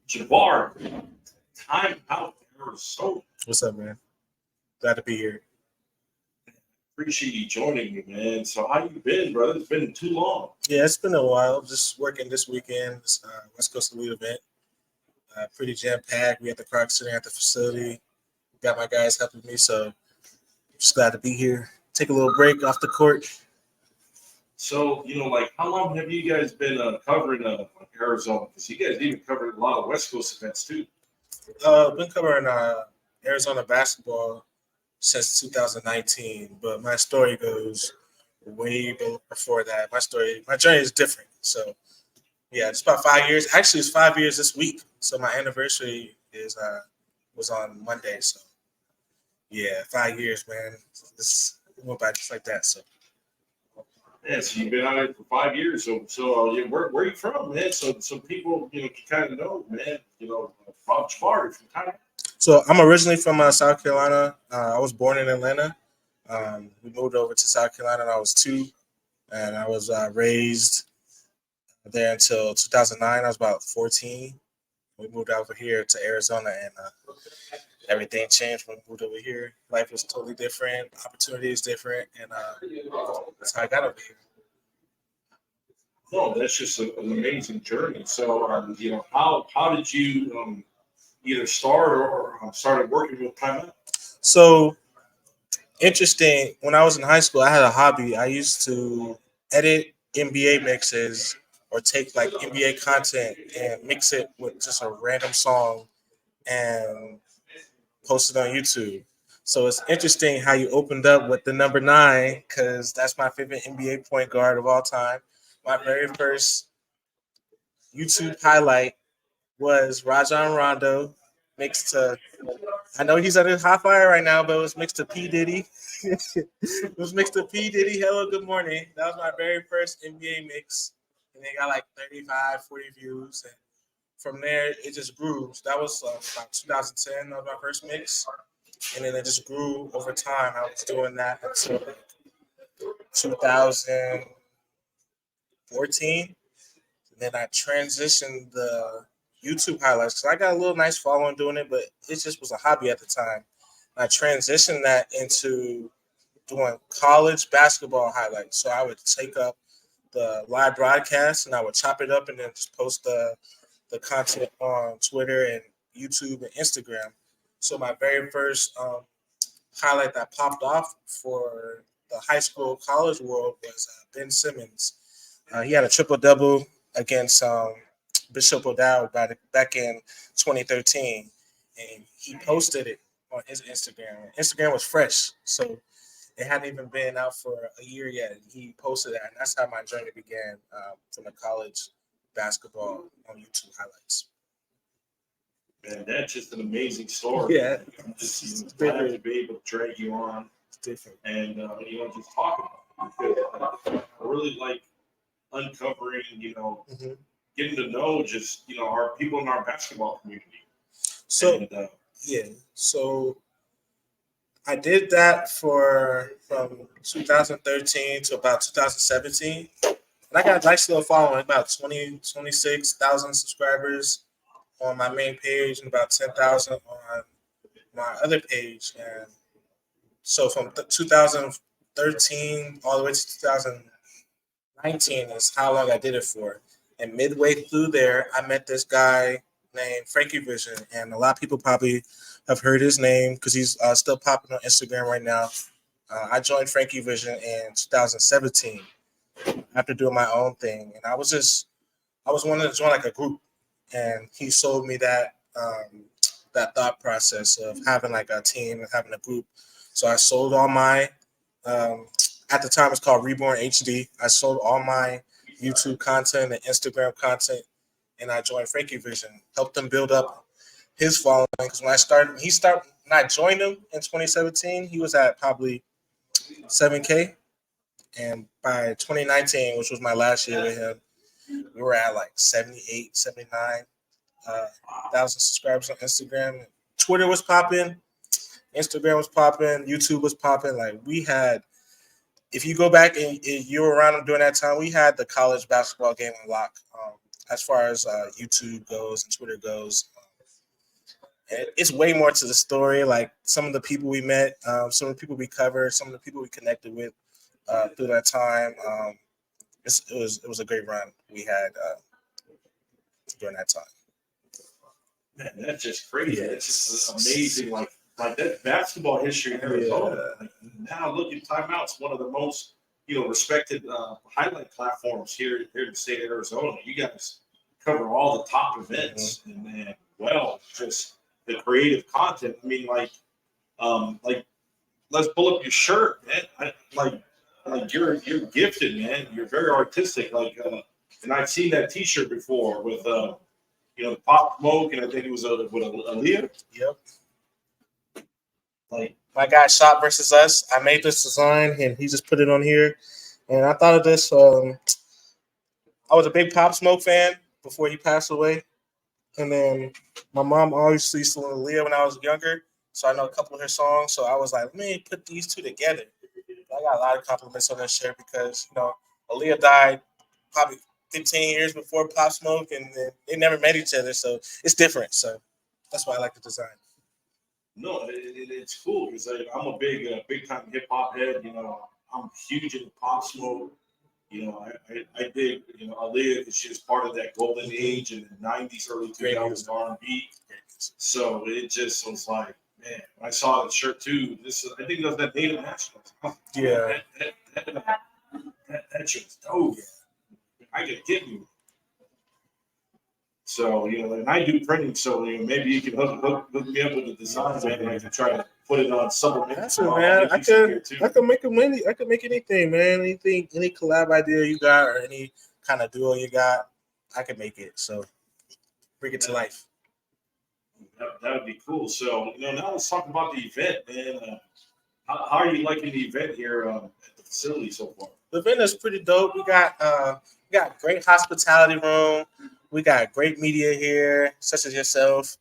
Jabari, Timeout, Arizona. What's up, man? Glad to be here. Appreciate you joining me, man. So how you been, brother? It's been too long. Yeah, it's been a while. Just working this weekend, this West Coast Elite event. Pretty jam packed. We at the Croc Center at the facility. Got my guys helping me, so just glad to be here. Take a little break off the court. So, like, how long have you guys been covering Arizona? Because you guys even covered a lot of West Coast events, too. Been covering Arizona basketball since 2019, but my story goes way before that. My journey is different. So, yeah, it's about 5 years. Actually, it's 5 years this week. So my anniversary was on Monday. So, yeah, 5 years, man. It went by just like that. So. Yeah, so you've been out here for 5 years. So yeah, where are you from, man? So people, can kind of know, man. From Jabari, from kind of. So I'm originally from South Carolina. I was born in Atlanta. We moved over to South Carolina when I was 2, and I was raised there until 2009. I was about 14. We moved over here to Arizona, and everything changed when we moved over here. Life was totally different. Opportunity is different, and that's how I got over here. No, that's just an amazing journey. So, how did you either start or started working with Timeout? So interesting. When I was in high school, I had a hobby. I used to edit NBA mixes or take like NBA content and mix it with just a random song and post it on YouTube. So it's interesting how you opened up with the number 9 because that's my favorite NBA point guard of all time. My very first YouTube highlight was Rajon Rondo mixed to. I know he's under hot fire right now, but it was mixed to P Diddy. It was mixed to P Diddy. Hello, good morning. That was my very first NBA mix, and they got like 35, 40 views, and from there it just grew. So that was about 2010. That was my first mix, and then it just grew over time. I was doing that until 2014. And then I transitioned the YouTube highlights because I got a little nice following doing it, but it just was a hobby at the time. I transitioned that into doing college basketball highlights. So I would take up the live broadcast and I would chop it up and then just post the content on Twitter and YouTube and Instagram. So my very first highlight that popped off for the high school college world was Ben Simmons. He had a triple double against Bishop O'Dowd back in 2013, and he posted it on his Instagram. Instagram was fresh, so it hadn't even been out for a year yet. He posted that, and that's how my journey began from the college basketball on YouTube highlights. Man, that's just an amazing story. Yeah, I'm just glad to be able to drag you on. It's different, and just talk about it because I really like uncovering, getting to know just our people in our basketball community. So so I did that from 2013 to about 2017. And I got a nice little following, about 26,000 subscribers on my main page and about 10,000 on my other page. And so from 2013 all the way to 2019 is how long I did it for. And midway through there, I met this guy named Frankie Vision. And a lot of people probably have heard his name because he's still popping on Instagram right now. I joined Frankie Vision in 2017 after doing my own thing. And I was wanting to join like a group. And he sold me that that thought process of having like a team and having a group. So I sold all my, at the time it's called Reborn HD. I sold all my YouTube content and Instagram content, and I joined Frankie Vision, helped him build up his following. Because when I joined him in 2017, he was at probably 7K. And by 2019, which was my last year with him, we were at like 78, 79 thousand subscribers on Instagram. Twitter was popping, Instagram was popping, YouTube was popping. Like we had, if you go back and you were around during that time, we had the college basketball game on lock. as far as YouTube goes and Twitter goes. It's way more to the story. Like some of the people we met, some of the people we covered, some of the people we connected with through that time. It was a great run we had during that time. Man, that's just crazy. Yes. It's just amazing. Like that basketball history in Arizona. Yeah. Like, now look at Timeout's one of the most respected highlight platforms here in the state of Arizona. You guys cover all the top events, and man, just the creative content. I mean, like let's pull up your shirt, man. Like you're gifted, man. You're very artistic. Like, and I've seen that T-shirt before with the Pop Smoke, and I think it was with Aaliyah. Yep. Like my guy Shop versus Us. I made this design, and he just put it on here. And I thought of this. I was a big Pop Smoke fan before he passed away. And then my mom always used to listen to Aaliyah when I was younger. So I know a couple of her songs. So I was like, let me put these two together. I got a lot of compliments on that shirt because, Aaliyah died probably 15 years before Pop Smoke, and they never met each other. So it's different. So that's why I like the design. No, it's cool because I'm a big time hip hop head. I'm huge into Pop Smoke. I dig, Aaliyah because she was part of that golden age in the 90s, early 2000s R&B. So it just was like, man, when I saw the shirt too, I think it was that Native Nationals. Yeah. That shirt's dope. I could get you. So, and I do printing, so maybe you can hook me up with the designs, man, and I can try to put it on supplement. That's it, man. I can make I can make anything, man. Anything, any collab idea you got or any kind of duo you got, I can make it. So bring it to life. That would be cool. So, now let's talk about the event, man. How are you liking the event here at the facility so far? The event is pretty dope. We got great hospitality room. We got great media here, such as yourself.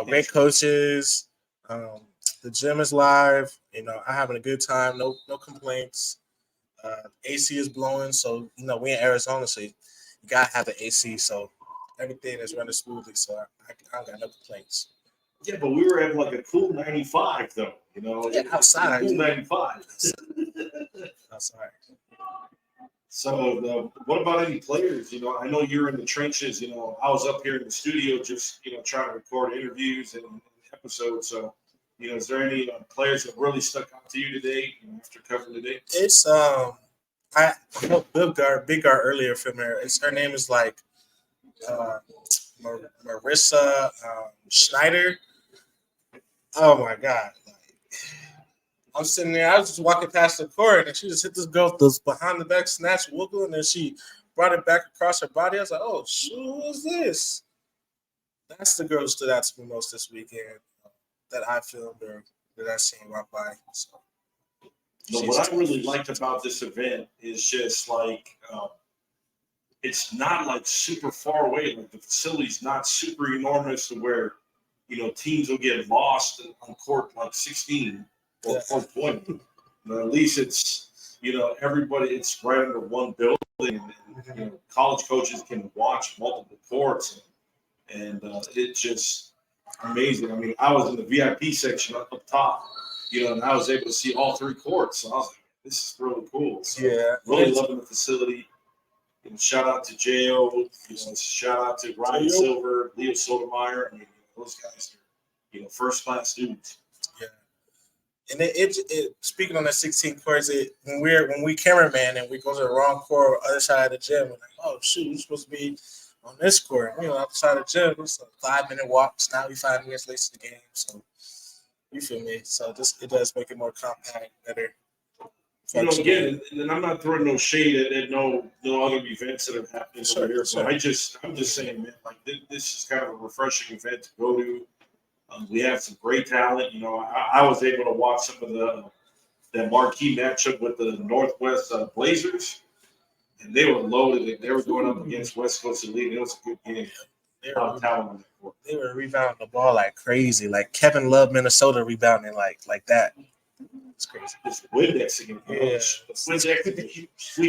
Great coaches. The gym is live. I'm having a good time. No complaints. AC is blowing, so we in Arizona, so you gotta have the AC. So everything is running smoothly. So I don't got no complaints. Yeah, but we were at like a cool 95, though. Yeah, outside. Cool 95. Outside. So, what about any players? I know you're in the trenches. I was up here in the studio just, trying to record interviews and episodes. So, is there any players that really stuck out to you today after covering today? It's I helped Big Guard earlier from her. Her name is like Marissa Schneider. Oh my God. I'm sitting there. I was just walking past the court, and she just hit this girl with this behind the back snatch wiggle, and then she brought it back across her body. I was like, "Oh, shoot, who is this?" That's the girl who stood out to me most this weekend that I filmed or that I seen walk by. So, what I really liked about this event is just like it's not like super far away. Like the facility's not super enormous to where teams will get lost on court like 16. Or 20. At least it's everybody. It's right under one building, and college coaches can watch multiple courts, and it's just amazing. I mean, I was in the VIP section up top, and I was able to see all three courts. So I was like, this is really cool. So really loving the facility. And shout out to Jo. Shout out to Ryan Silver, Leo Sotomayor. I mean, those guys are first class students. Yeah. And it speaking on the 16 courts, when we cameraman and we go to the wrong court, other side of the gym, we're like, oh shoot, we're supposed to be on this court. Outside the gym, it's a 5-minute walk. It's now we 5 minutes late to the game. So you feel me? So it does make it more compact, better. Again, and I'm not throwing no shade at no other events that have happened over here. But I'm just saying, man, like this is kind of a refreshing event to go to. We have some great talent. I was able to watch some of that marquee matchup with the Northwest Blazers, and they were loaded. They were going up against West Coast Elite. It was a good game. They were rebounding the ball like crazy, like Kevin Love, Minnesota rebounding like that. It's crazy. It's Windex again. Yeah.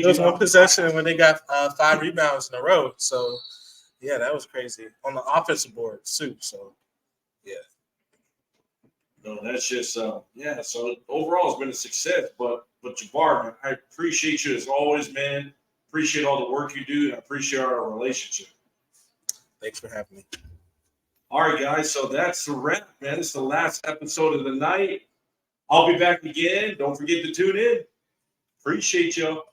There was one possession when they got 5 rebounds in a row. So Yeah, that was crazy. On the offensive board, too. So, yeah. No, that's just yeah. So overall, it's been a success. But Jabbar, man, I appreciate you as always, man. Appreciate all the work you do, and I appreciate our relationship. Thanks for having me. All right, guys. So that's the wrap, man. It's the last episode of the night. I'll be back again. Don't forget to tune in. Appreciate y'all.